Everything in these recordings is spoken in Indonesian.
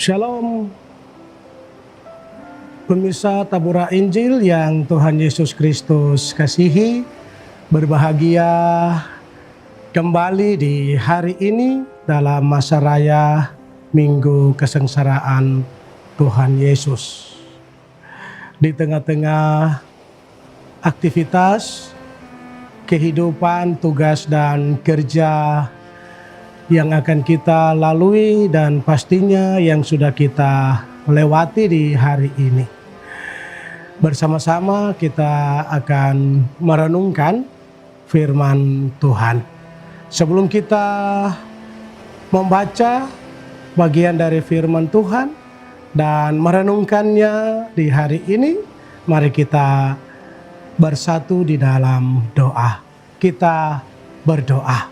Shalom, pemirsa Tabura Injil yang Tuhan Yesus Kristus kasihi, berbahagia kembali di hari ini dalam masa raya Minggu Kesengsaraan Tuhan Yesus. Di tengah-tengah aktivitas, kehidupan, tugas dan kerja yang akan kita lalui dan pastinya yang sudah kita lewati di hari ini. Bersama-sama kita akan merenungkan firman Tuhan. Sebelum kita membaca bagian dari firman Tuhan dan merenungkannya di hari ini, mari kita bersatu di dalam doa. Kita berdoa.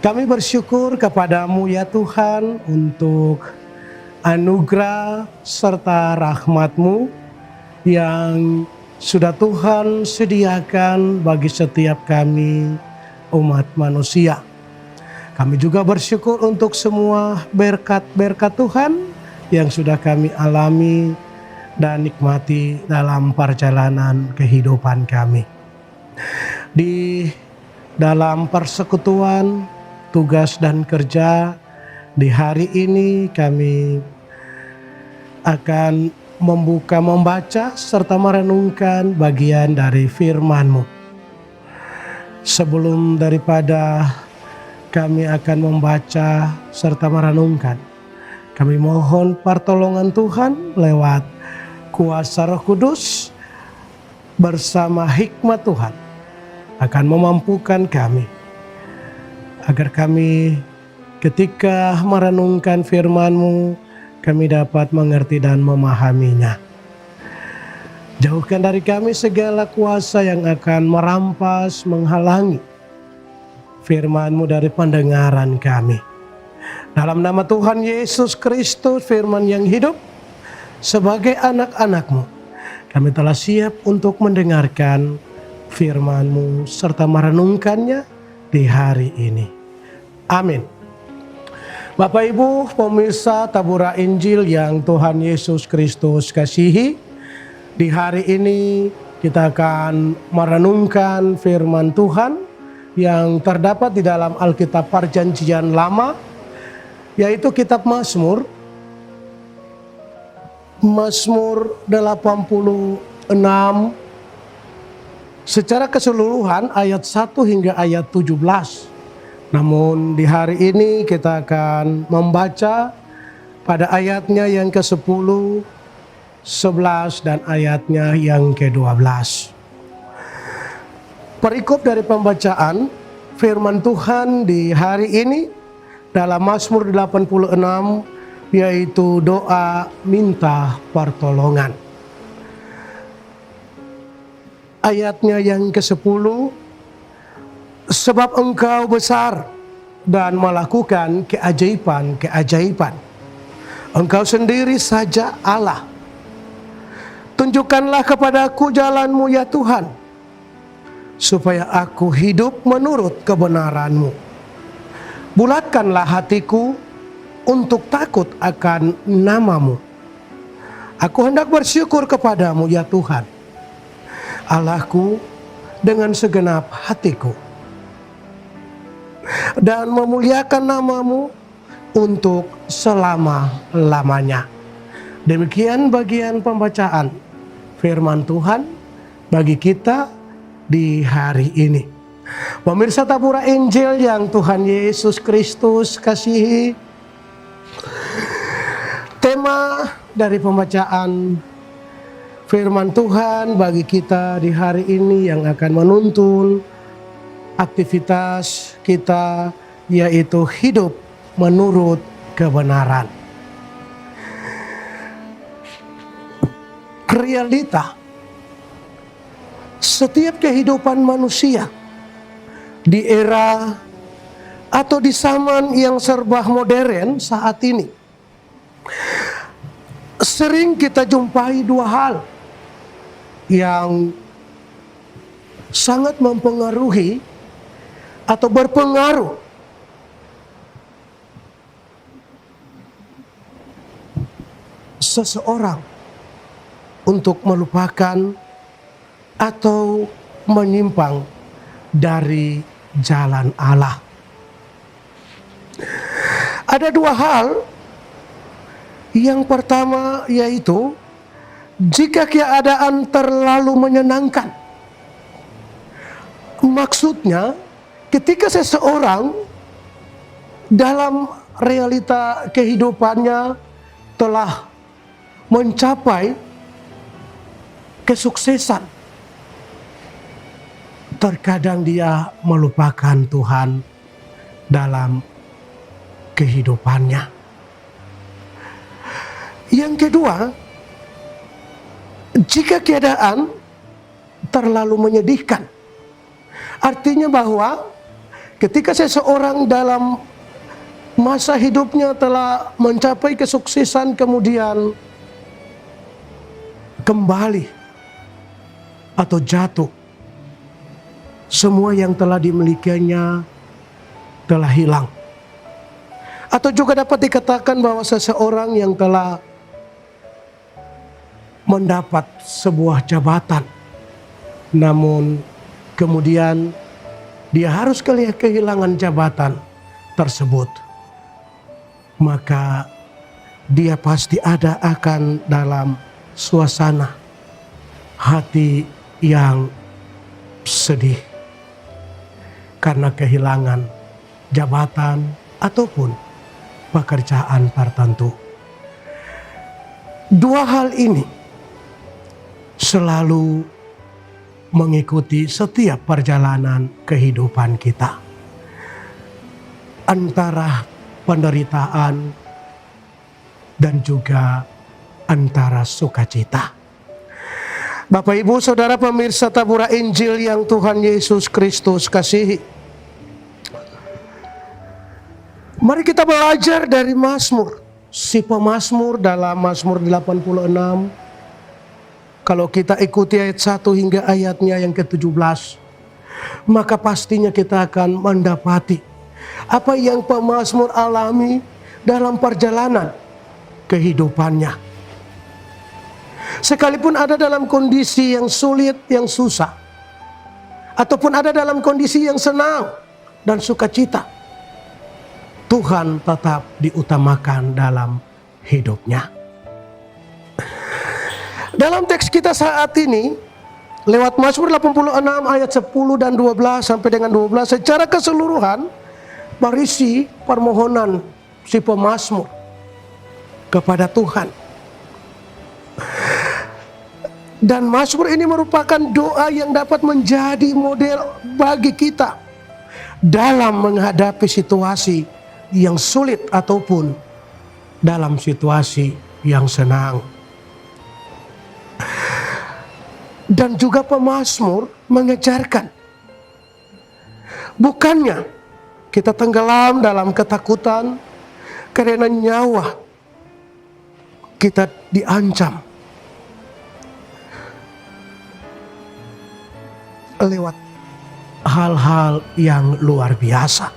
Kami bersyukur kepadamu ya Tuhan untuk anugerah serta rahmat-Mu yang sudah Tuhan sediakan bagi setiap kami umat manusia. Kami juga bersyukur untuk semua berkat-berkat Tuhan yang sudah kami alami dan nikmati dalam perjalanan kehidupan kami. Di dalam persekutuan tugas dan kerja di hari ini kami akan membaca serta merenungkan bagian dari firman-Mu. Sebelum daripada kami akan membaca serta merenungkan, kami mohon pertolongan Tuhan lewat kuasa Roh Kudus bersama hikmat Tuhan akan memampukan kami agar kami ketika merenungkan firman-Mu, kami dapat mengerti dan memahaminya. Jauhkan dari kami segala kuasa yang akan merampas, menghalangi firman-Mu dari pendengaran kami. Dalam nama Tuhan Yesus Kristus, firman yang hidup, sebagai anak-anak-Mu, kami telah siap untuk mendengarkan firman-Mu serta merenungkannya di hari ini. Amin. Bapak Ibu pemirsa Tabura Injil yang Tuhan Yesus Kristus kasihi, di hari ini kita akan merenungkan firman Tuhan yang terdapat di dalam Alkitab Perjanjian Lama, yaitu kitab Mazmur 86 secara keseluruhan ayat 1 hingga ayat 17. Namun di hari ini kita akan membaca pada ayatnya yang ke-10, 11 dan ayatnya yang ke-12. Perikop dari pembacaan firman Tuhan di hari ini dalam Mazmur 86, yaitu doa minta pertolongan. Ayatnya yang ke-10, sebab Engkau besar dan melakukan keajaiban-keajaiban. Engkau sendiri saja Allah. Tunjukkanlah kepadaku jalan-Mu ya Tuhan, supaya aku hidup menurut kebenaran-Mu. Bulatkanlah hatiku untuk takut akan nama-Mu. Aku hendak bersyukur kepadamu ya Tuhan, Allahku, dengan segenap hatiku, dan memuliakan nama-Mu untuk selama-lamanya. Demikian bagian pembacaan firman Tuhan bagi kita di hari ini. Pemirsa Tabura Injil yang Tuhan Yesus Kristus kasihi, tema dari pembacaan firman Tuhan bagi kita di hari ini yang akan menuntun aktivitas kita, yaitu hidup menurut kebenaran. Realita setiap kehidupan manusia di era atau di zaman yang serba modern saat ini, sering kita jumpai dua hal yang sangat mempengaruhi atau berpengaruh seseorang untuk melupakan atau menyimpang dari jalan Allah. Ada dua hal. Yang pertama yaitu jika keadaan terlalu menyenangkan. Maksudnya ketika seseorang dalam realita kehidupannya telah mencapai kesuksesan, terkadang dia melupakan Tuhan dalam kehidupannya. Yang kedua, jika keadaan terlalu menyedihkan, artinya bahwa ketika seseorang dalam masa hidupnya telah mencapai kesuksesan kemudian kembali atau jatuh, semua yang telah dimilikinya telah hilang. Atau juga dapat dikatakan bahwa seseorang yang telah mendapat sebuah jabatan, namun kemudian dia harus kehilangan jabatan tersebut, maka dia pasti akan dalam suasana hati yang sedih karena kehilangan jabatan ataupun pekerjaan tertentu. Dua hal ini selalu mengikuti setiap perjalanan kehidupan kita, antara penderitaan dan juga antara sukacita. Bapak, Ibu, Saudara pemirsa Tabura Injil yang Tuhan Yesus Kristus kasihi, mari kita belajar dari Mazmur. Si pemazmur dalam Mazmur 86, kalau kita ikuti ayat 1 hingga ayatnya yang ke-17, maka pastinya kita akan mendapati apa yang pemazmur alami dalam perjalanan kehidupannya. Sekalipun ada dalam kondisi yang sulit, yang susah, ataupun ada dalam kondisi yang senang dan sukacita, Tuhan tetap diutamakan dalam hidupnya. Dalam teks kita saat ini, lewat Mazmur 86 ayat 10 dan 12 sampai dengan 12, secara keseluruhan berisi permohonan si pemazmur kepada Tuhan. Dan Mazmur ini merupakan doa yang dapat menjadi model bagi kita dalam menghadapi situasi yang sulit ataupun dalam situasi yang senang. Dan juga pemazmur mengejarkan, bukannya kita tenggelam dalam ketakutan karena nyawa kita diancam lewat hal-hal yang luar biasa.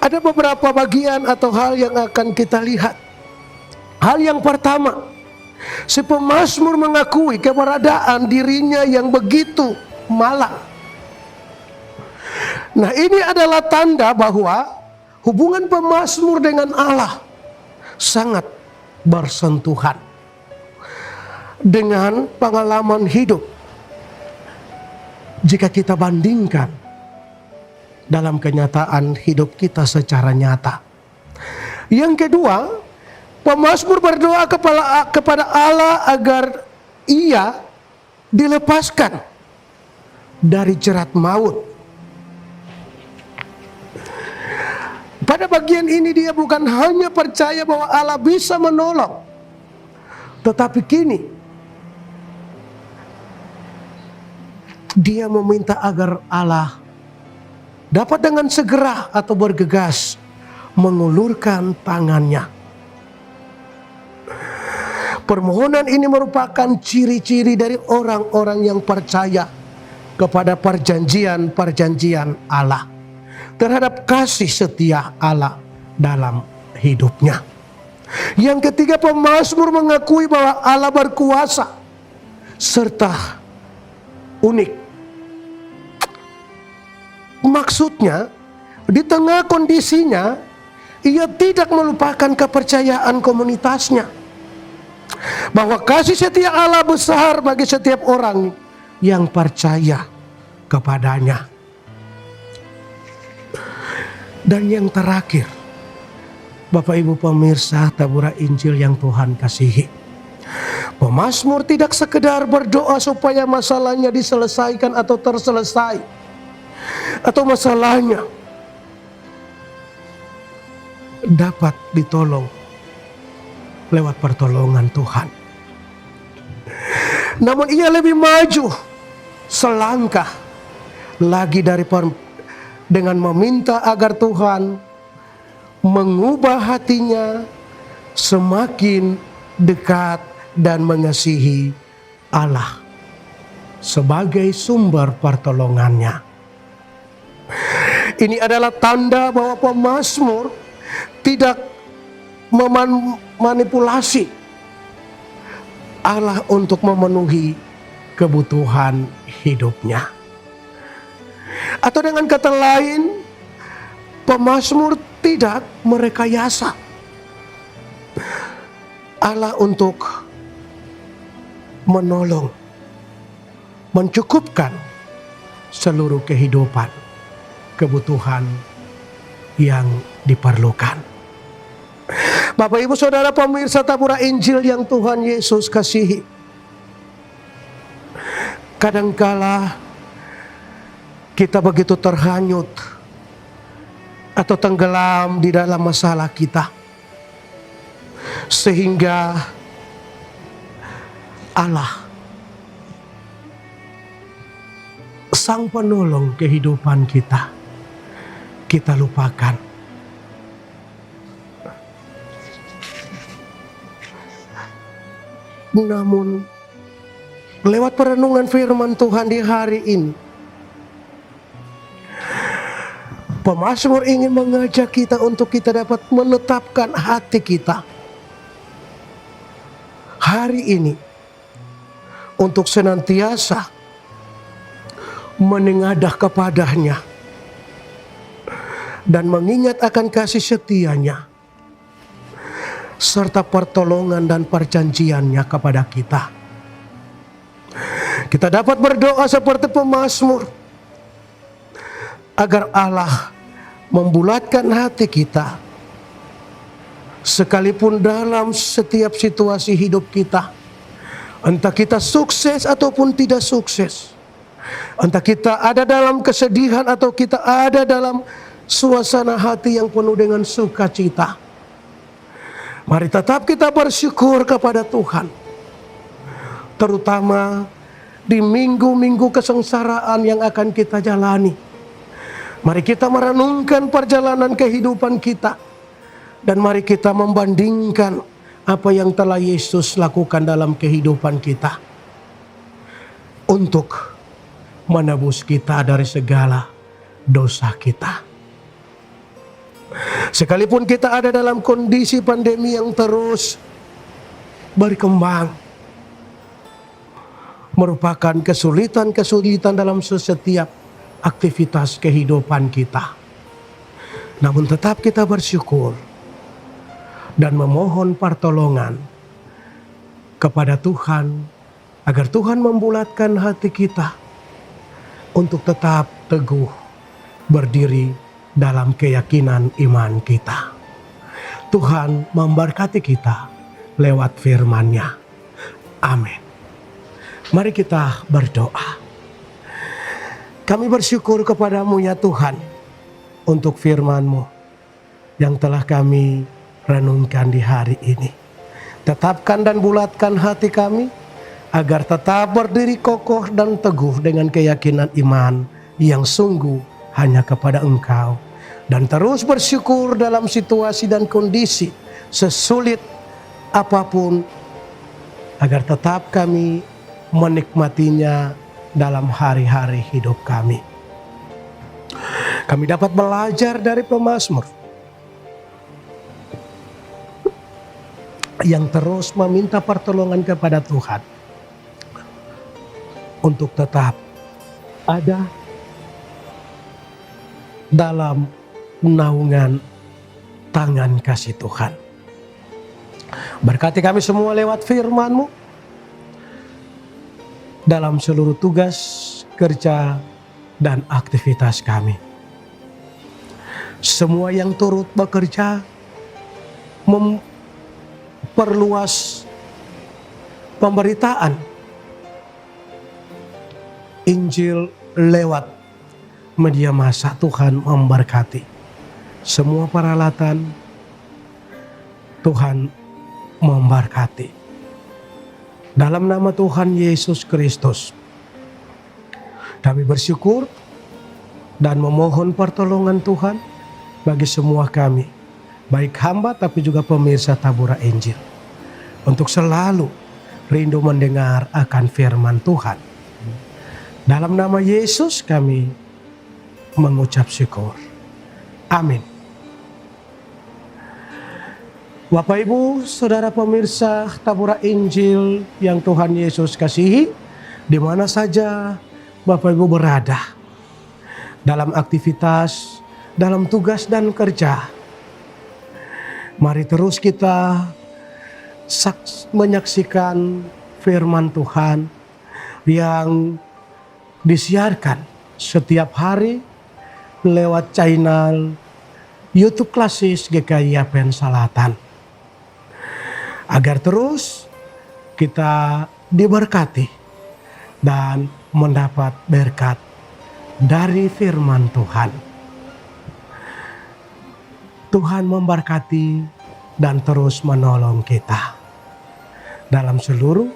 Ada beberapa bagian atau hal yang akan kita lihat. Hal yang pertama, si pemazmur mengakui keberadaan dirinya yang begitu malang. Nah, ini adalah tanda bahwa hubungan pemazmur dengan Allah sangat bersentuhan dengan pengalaman hidup. Jika kita bandingkan dalam kenyataan hidup kita secara nyata. Yang kedua, pemazmur berdoa kepada Allah agar ia dilepaskan dari jerat maut. Pada bagian ini dia bukan hanya percaya bahwa Allah bisa menolong, tetapi kini dia meminta agar Allah dapat dengan segera atau bergegas mengulurkan tangannya. Permohonan ini merupakan ciri-ciri dari orang-orang yang percaya kepada perjanjian-perjanjian Allah, terhadap kasih setia Allah dalam hidupnya. Yang ketiga, pemazmur mengakui bahwa Allah berkuasa serta unik. Maksudnya, di tengah kondisinya, ia tidak melupakan kepercayaan komunitasnya, bahwa kasih setia Allah besar bagi setiap orang yang percaya kepadanya. Dan yang terakhir, Bapak Ibu pemirsa Tabura Injil yang Tuhan kasihi, pemazmur tidak sekedar berdoa supaya masalahnya diselesaikan atau terselesai, atau masalahnya dapat ditolong lewat pertolongan Tuhan. Namun ia lebih maju selangkah lagi dengan meminta agar Tuhan mengubah hatinya semakin dekat dan mengasihi Allah sebagai sumber pertolongannya. Ini adalah tanda bahwa pemazmur tidak memanipulasi Allah untuk memenuhi kebutuhan hidupnya. Atau dengan kata lain, pemazmur tidak merekayasa Allah untuk menolong, mencukupkan seluruh kehidupan, kebutuhan yang diperlukan. Bapak Ibu Saudara pemirsa Tabura Injil yang Tuhan Yesus kasihi, kadangkala kita begitu terhanyut atau tenggelam di dalam masalah kita, sehingga Allah, Sang Penolong kehidupan kita lupakan. Namun lewat perenungan firman Tuhan di hari ini, pemazmur ingin mengajak kita untuk kita dapat menetapkan hati kita hari ini untuk senantiasa menengadah kepadanya dan mengingat akan kasih setianya serta pertolongan dan perjanjiannya kepada kita. Kita dapat berdoa seperti pemazmur agar Allah membulatkan hati kita sekalipun dalam setiap situasi hidup kita, entah kita sukses ataupun tidak sukses, entah kita ada dalam kesedihan atau kita ada dalam suasana hati yang penuh dengan sukacita. Mari tetap kita bersyukur kepada Tuhan, terutama di minggu-minggu kesengsaraan yang akan kita jalani. Mari kita merenungkan perjalanan kehidupan kita, dan mari kita membandingkan apa yang telah Yesus lakukan dalam kehidupan kita untuk menebus kita dari segala dosa kita. Sekalipun kita ada dalam kondisi pandemi yang terus berkembang, merupakan kesulitan-kesulitan dalam setiap aktivitas kehidupan kita, namun tetap kita bersyukur dan memohon pertolongan kepada Tuhan agar Tuhan membulatkan hati kita untuk tetap teguh berdiri dalam keyakinan iman kita. Tuhan memberkati kita lewat firman-Nya. Amin. Mari kita berdoa. Kami bersyukur kepadamu ya Tuhan untuk firman-Mu yang telah kami renungkan di hari ini. Tetapkan dan bulatkan hati kami agar tetap berdiri kokoh dan teguh dengan keyakinan iman yang sungguh hanya kepada Engkau, dan terus bersyukur dalam situasi dan kondisi sesulit apapun, agar tetap kami menikmatinya dalam hari-hari hidup kami. Kami dapat belajar dari pemazmur yang terus meminta pertolongan kepada Tuhan untuk tetap ada dalam naungan tangan kasih Tuhan. Berkati kami semua lewat firman-Mu dalam seluruh tugas, kerja, dan aktivitas kami. Semua yang turut bekerja memperluas pemberitaan Injil lewat media massa. Tuhan memberkati semua peralatan. Tuhan memberkati. Dalam nama Tuhan Yesus Kristus, kami bersyukur dan memohon pertolongan Tuhan bagi semua kami, baik hamba tapi juga pemirsa Tabura Injil, untuk selalu rindu mendengar akan firman Tuhan. Dalam nama Yesus kami mengucap syukur. Amin. Bapak Ibu, Saudara pemirsa Tabura Injil yang Tuhan Yesus kasihi, di mana saja Bapak Ibu berada, dalam aktivitas, dalam tugas dan kerja, mari terus kita menyaksikan firman Tuhan yang disiarkan setiap hari lewat channel YouTube Klasis GKI Yapen Selatan. Agar terus kita diberkati dan mendapat berkat dari firman Tuhan. Tuhan memberkati dan terus menolong kita dalam seluruh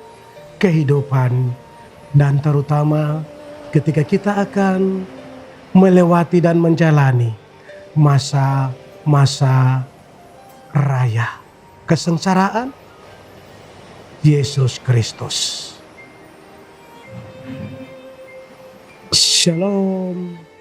kehidupan, dan terutama ketika kita akan melewati dan menjalani masa-masa raya kesengsaraan Yesus Kristus. Shalom.